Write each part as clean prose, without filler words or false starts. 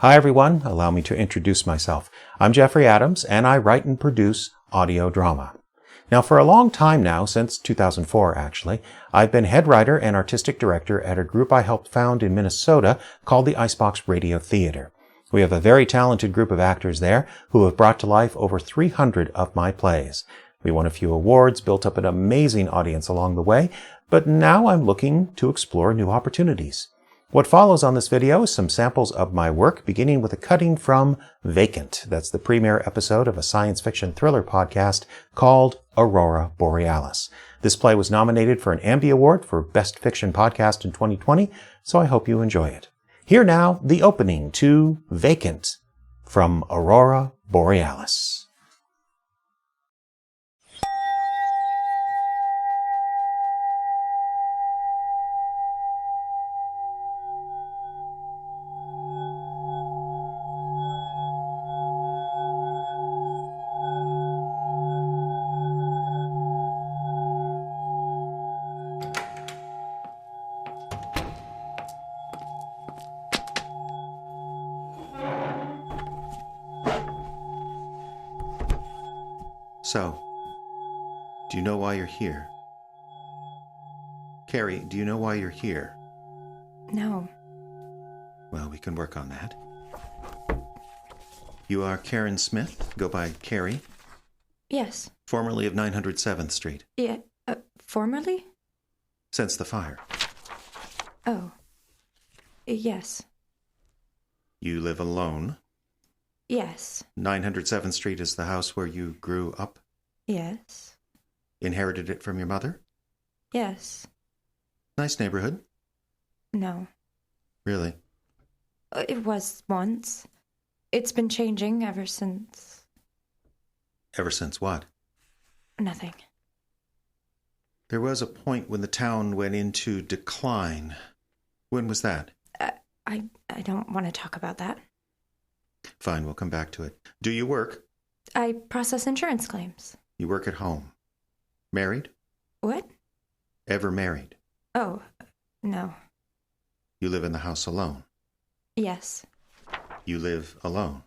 Hi everyone, allow me to introduce myself. I'm Jeffrey Adams and I write and produce audio drama. Now for a long time now, since 2004 actually, I've been head writer and artistic director at a group I helped found in Minnesota called the Icebox Radio Theater. We have a very talented group of actors there who have brought to life over 300 of my plays. We won a few awards, built up an amazing audience along the way, but now I'm looking to explore new opportunities. What follows on this video is some samples of my work, beginning with a cutting from Vacant. That's the premiere episode of a science fiction thriller podcast called Aurora Borealis. This play was nominated for an Ambie Award for Best Fiction Podcast in 2020, so I hope you enjoy it. Here now, the opening to Vacant from Aurora Borealis. So, do you know why you're here? Carrie, do you know why you're here? No. Well, we can work on that. You are Karen Smith, go by Carrie. Yes. Formerly of 907th Street. Yeah, formerly? Since the fire. Oh. Yes. You live alone. Yes. 907th Street is the house where you grew up? Yes. Inherited it from your mother? Yes. Nice neighborhood? No. Really? It was once. It's been changing ever since. Ever since what? Nothing. There was a point when the town went into decline. When was that? I don't want to talk about that. Fine, we'll come back to it. Do you work? I process insurance claims. You work at home. Married? What? Ever married? Oh, no. You live in the house alone. Yes. You live alone.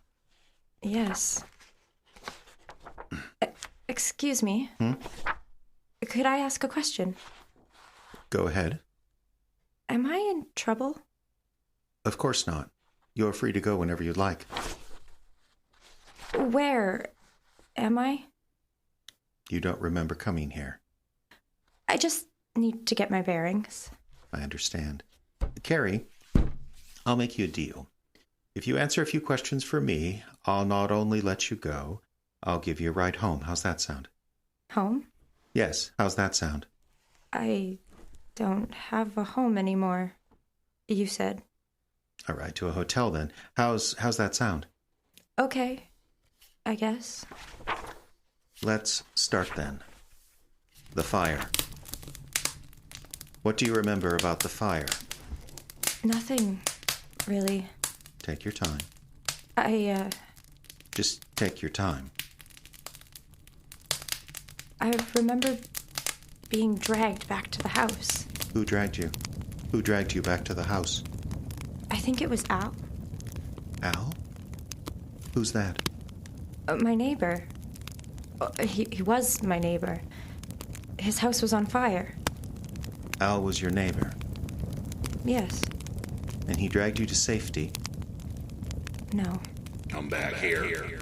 Yes. Excuse me. Could I ask a question? Go ahead. Am I in trouble? Of course not. You're free to go whenever you'd like. Where am I? You don't remember coming here. I just need to get my bearings. I understand. Carrie, I'll make you a deal. If you answer a few questions for me, I'll not only let you go, I'll give you a ride home. How's that sound? Home? Yes, how's that sound? I don't have a home anymore, you said. All right, to a hotel then. How's that sound? Okay, I guess. Let's start then. The fire. What do you remember about the fire? Nothing, really. Take your time. Just take your time. I remember being dragged back to the house. Who dragged you? Who dragged you back to the house? I think it was Al. Al? Who's that? My neighbor. He was my neighbor. His house was on fire. Al was your neighbor? Yes. And he dragged you to safety? No. Come back here.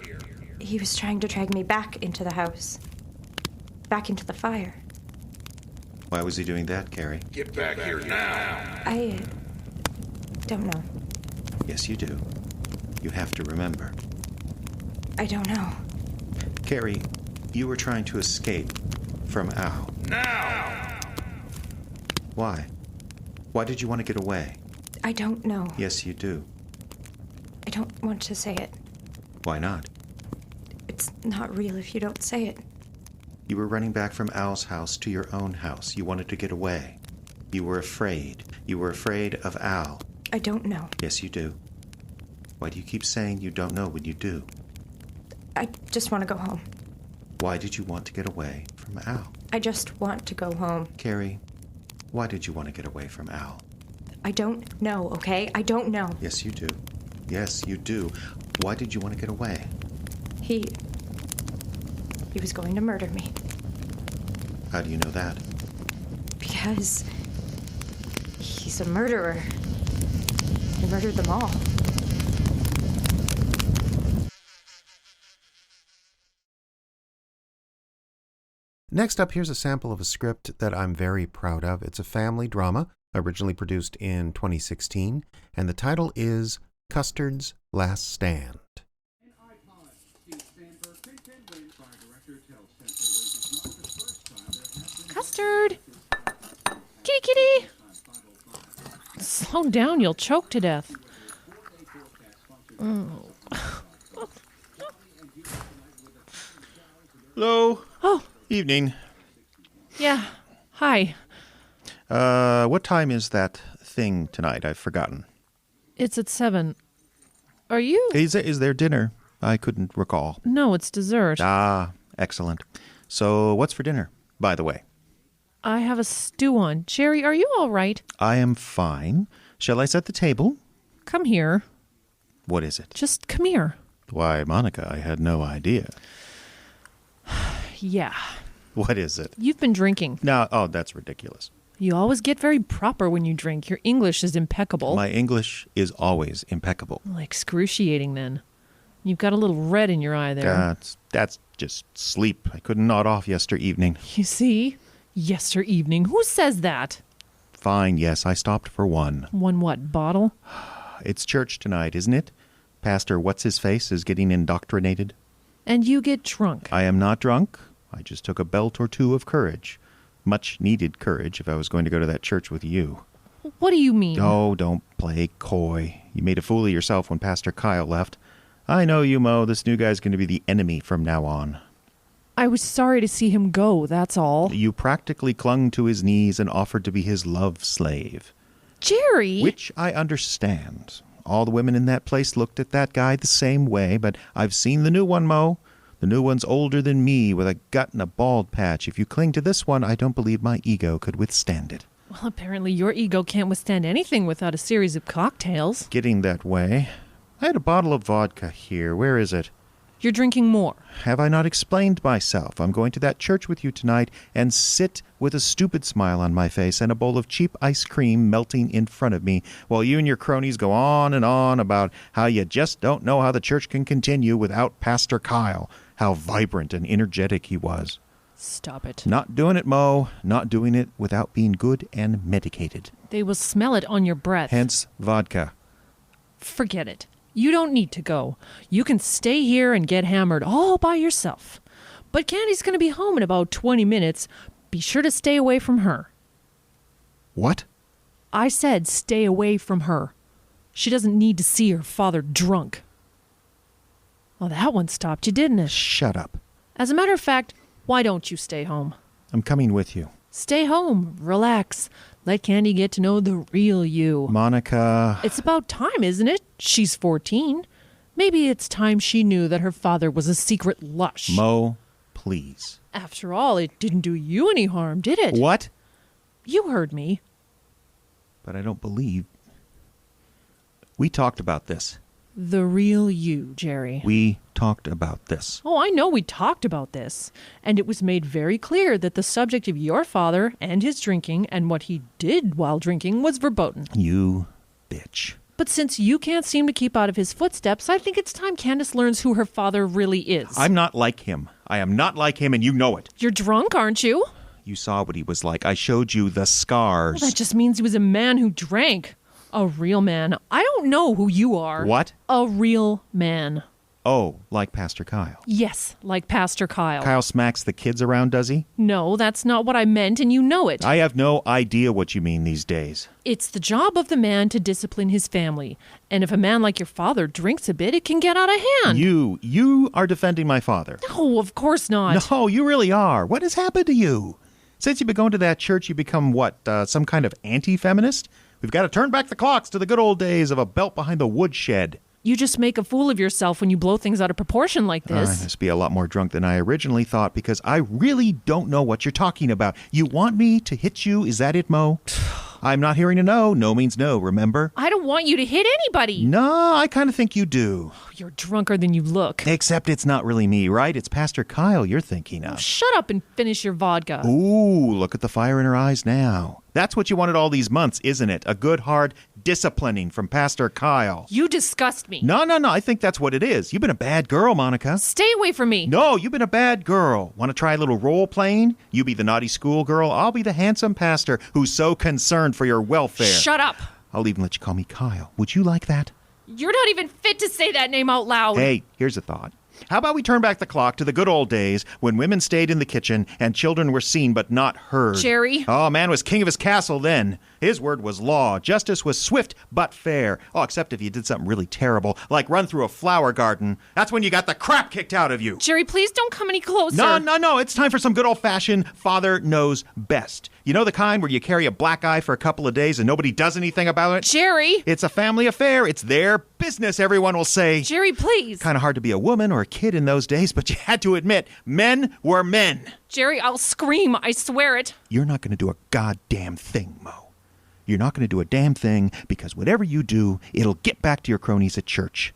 He was trying to drag me back into the house. Back into the fire. Why was he doing that, Carrie? Get back here now. I don't know. Yes, you do. You have to remember. I don't know. Carrie, you were trying to escape from Al. Now! Why? Why did you want to get away? I don't know. Yes, you do. I don't want to say it. Why not? It's not real if you don't say it. You were running back from Al's house to your own house. You wanted to get away. You were afraid. You were afraid of Al. I don't know. Yes, you do. Why do you keep saying you don't know when you do? I just want to go home. Why did you want to get away from Al? I just want to go home. Carrie, why did you want to get away from Al? I don't know, okay? I don't know. Yes, you do. Yes, you do. Why did you want to get away? He was going to murder me. How do you know that? Because he's a murderer. He murdered them all. Next up, here's a sample of a script that I'm very proud of. It's a family drama, originally produced in 2016, and the title is Custard's Last Stand. Custard! Kitty, kitty! Slow down, you'll choke to death. Hello. Oh, Evening. yeah. Hi. What time is that thing tonight? I've forgotten. It's at 7. Are you? Is there dinner? I couldn't recall. No, it's dessert. Ah, excellent. So what's for dinner, by the way? I have a stew on. Jerry, are you all right? I am fine. Shall I set the table? Come here. What is it? Just come here. Why, Monica, I had no idea. Yeah. What is it? You've been drinking. No, oh, that's ridiculous. You always get very proper when you drink. Your English is impeccable. My English is always impeccable. Excruciating, then. You've got a little red in your eye there. That's just sleep. I couldn't nod off yester evening. You see? Yester evening. Who says that? Fine, yes, I stopped for one. One what, bottle? It's church tonight, isn't it? Pastor What's-His-Face is getting indoctrinated. And you get drunk. I am not drunk. I just took a belt or two of courage. Much needed courage if I was going to go to that church with you. What do you mean? Oh, don't play coy. You made a fool of yourself when Pastor Kyle left. I know you, Mo. This new guy's going to be the enemy from now on. I was sorry to see him go, that's all. You practically clung to his knees and offered to be his love slave. Jerry! Which I understand. All the women in that place looked at that guy the same way, but I've seen the new one, Mo. The new one's older than me, with a gut and a bald patch. If you cling to this one, I don't believe my ego could withstand it. Well, apparently your ego can't withstand anything without a series of cocktails. Getting that way. I had a bottle of vodka here. Where is it? You're drinking more. Have I not explained myself? I'm going to that church with you tonight and sit with a stupid smile on my face and a bowl of cheap ice cream melting in front of me while you and your cronies go on and on about how you just don't know how the church can continue without Pastor Kyle, how vibrant and energetic he was. Stop it. Not doing it, Mo. Not doing it without being good and medicated. They will smell it on your breath. Hence, vodka. Forget it. You don't need to go. You can stay here and get hammered all by yourself. But Candy's going to be home in about 20 minutes. Be sure to stay away from her. What? I said stay away from her. She doesn't need to see her father drunk. Well, that one stopped you, didn't it? Shut up. As a matter of fact, why don't you stay home? I'm coming with you. Stay home. Relax. Let Candy get to know the real you. Monica. It's about time, isn't it? She's 14. Maybe it's time she knew that her father was a secret lush. Mo, please. After all, it didn't do you any harm, did it? What? You heard me. But I don't believe. We talked about this. The real you, Jerry. We talked about this. Oh, I know we talked about this. And it was made very clear that the subject of your father and his drinking and what he did while drinking was verboten. You bitch. But since you can't seem to keep out of his footsteps, I think it's time Candace learns who her father really is. I'm not like him. I am not like him, and you know it. You're drunk, aren't you? You saw what he was like. I showed you the scars. Well, that just means he was a man who drank. A real man. I don't know who you are. What? A real man. Oh, like Pastor Kyle. Yes, like Pastor Kyle. Kyle smacks the kids around, does he? No, that's not what I meant, and you know it. I have no idea what you mean these days. It's the job of the man to discipline his family. And if a man like your father drinks a bit, it can get out of hand. You are defending my father. No, of course not. No, you really are. What has happened to you? Since you've been going to that church, you become what, some kind of anti-feminist? We've got to turn back the clocks to the good old days of a belt behind the woodshed. You just make a fool of yourself when you blow things out of proportion like I this. must be a lot more drunk than I originally thought because I really don't know what you're talking about. You want me to hit you? Is that it, Mo? I'm not hearing a no. No means no, remember? I don't want you to hit anybody. No, I kind of think you do. You're drunker than you look. Except it's not really me, right? It's Pastor Kyle you're thinking of. Shut up and finish your vodka. Ooh, look at the fire in her eyes now. That's what you wanted all these months, isn't it? A good, hard disciplining from Pastor Kyle. You disgust me. No, I think that's what it is. You've been a bad girl, Monica. Stay away from me. No, you've been a bad girl. Want to try a little role-playing? You be the naughty schoolgirl. I'll be the handsome pastor who's so concerned for your welfare. Shut up. I'll even let you call me Kyle. Would you like that? You're not even fit to say that name out loud. Hey, here's a thought. How about we turn back the clock to the good old days when women stayed in the kitchen and children were seen but not heard? Jerry? Oh, man was king of his castle then. His word was law. Justice was swift but fair. Oh, except if you did something really terrible, like run through a flower garden. That's when you got the crap kicked out of you. Jerry, please don't come any closer. No. It's time for some good old-fashioned father knows best. You know the kind where you carry a black eye for a couple of days and nobody does anything about it? Jerry! It's a family affair. It's their business, everyone will say. Jerry, please. Kind of hard to be a woman or a kid in those days, but you had to admit, men were men. Jerry, I'll scream. I swear it. You're not going to do a goddamn thing, Mo. You're not going to do a damn thing because whatever you do, it'll get back to your cronies at church.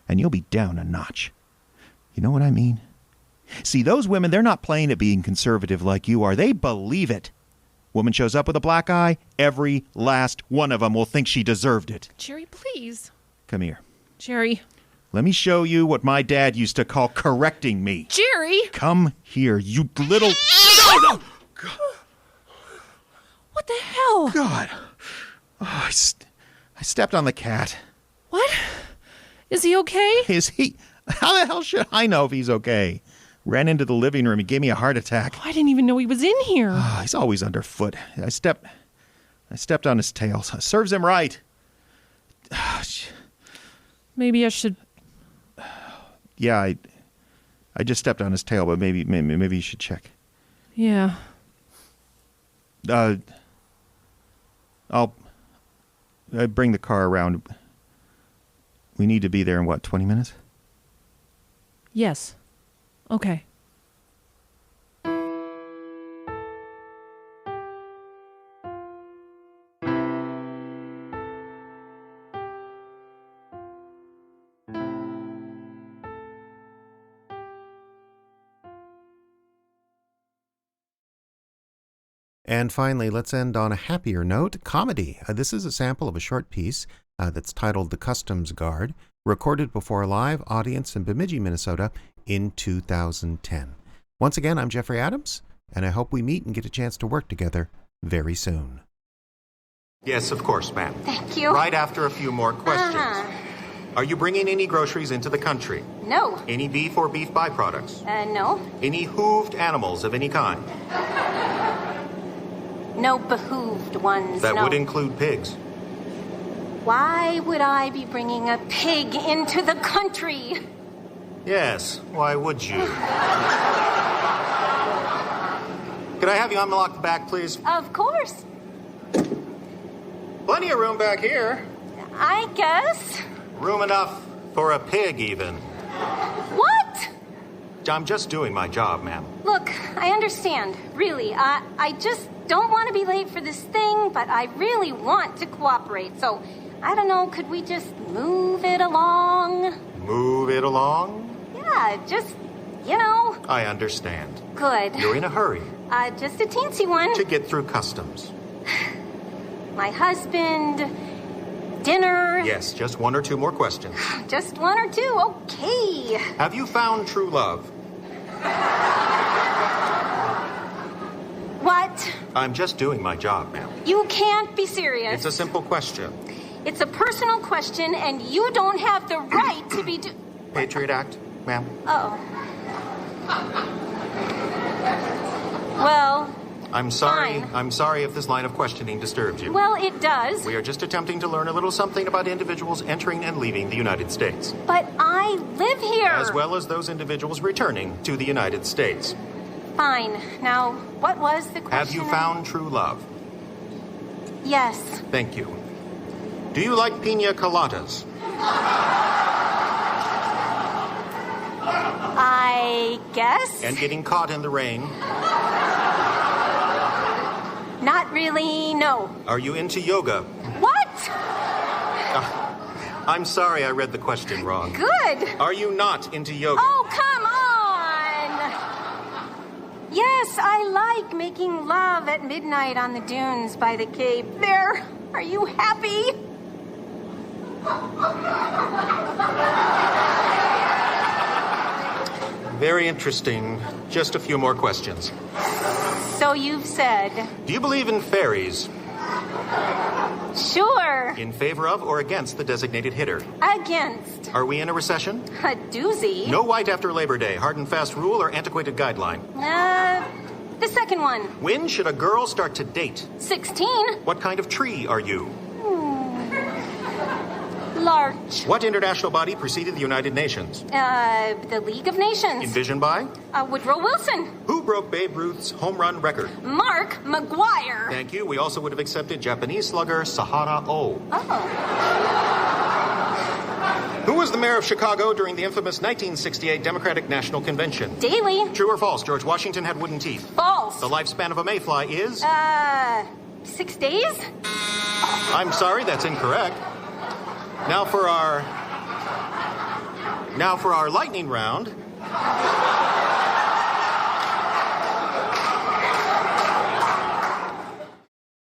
And you'll be down a notch. You know what I mean? See, those women, they're not playing at being conservative like you are. They believe it. Woman shows up with a black eye, every last one of them will think she deserved it. Jerry, please. Come here. Jerry. Let me show you what my dad used to call correcting me. Jerry! Come here, you little... No! God. What the hell? God. Oh, I stepped on the cat. What? Is he okay? Is he... How the hell should I know if he's okay? Ran into the living room. He gave me a heart attack. Oh, I didn't even know he was in here. Oh, he's always underfoot. I stepped on his tail. Serves him right. Maybe I should... Yeah, I just stepped on his tail, but maybe you should check. Yeah. I'll bring the car around. We need to be there in, 20 minutes? Yes. Okay. And finally, let's end on a happier note, comedy. This is a sample of a short piece that's titled The Customs Guard, recorded before a live audience in Bemidji, Minnesota in 2010. Once again, I'm Jeffrey Adams, and I hope we meet and get a chance to work together very soon. Yes, of course, ma'am. Thank you. Right after a few more questions. Are you bringing any groceries into the country? No. Any beef or beef byproducts? No. Any hooved animals of any kind? No behooved ones, That no. would include pigs. Why would I be bringing a pig into the country? Yes, why would you? Could I have you unlock the back, please? Of course. Plenty of room back here. I guess. Room enough for a pig, even. What? I'm just doing my job, ma'am. Look, I understand. Really, I just don't want to be late for this thing, but I really want to cooperate. So, I don't know, could we just move it along? Move it along? Yeah, just, you know. I understand. Good. You're in a hurry. Just a teensy one. To get through customs. My husband, dinner. Yes, just one or two more questions. Just one or two, okay. Have you found true love? What? I'm just doing my job, ma'am. You can't be serious. It's a simple question. It's a personal question, and you don't have the right to be Patriot Act, ma'am? Oh. Well, I'm sorry. fine. I'm sorry if this line of questioning disturbs you. Well, it does. We are just attempting to learn a little something about individuals entering and leaving the United States, But I live here. as well as those individuals returning to the United States. Fine. Now, what was the question? Have you found true love? Yes. Thank you. Do you like pina coladas? I guess. And getting caught in the rain? Not really, no. Are you into yoga? What? I'm sorry I read the question wrong. Good. Are you not into yoga? Oh, come on. Yes, I like making love at midnight on the dunes by the cave. There. Are you happy? Very interesting. Just a few more questions. So you've said. Do you believe in fairies? Sure. In favor of or against the designated hitter? Against. Are we in a recession? A doozy. No white after Labor Day, hard and fast rule or antiquated guideline? The second one. When should a girl start to date? 16. What kind of tree are you? Large. What international body preceded the United Nations? The League of Nations. Envisioned by? Woodrow Wilson. Who broke Babe Ruth's home run record? Mark McGuire. Thank you. We also would have accepted Japanese slugger Sahara O. Oh. Who was the mayor of Chicago during the infamous 1968 Democratic National Convention? Daley. True or false? George Washington had wooden teeth. False. The lifespan of a mayfly is? 6 days? I'm sorry, that's incorrect. Now for our lightning round.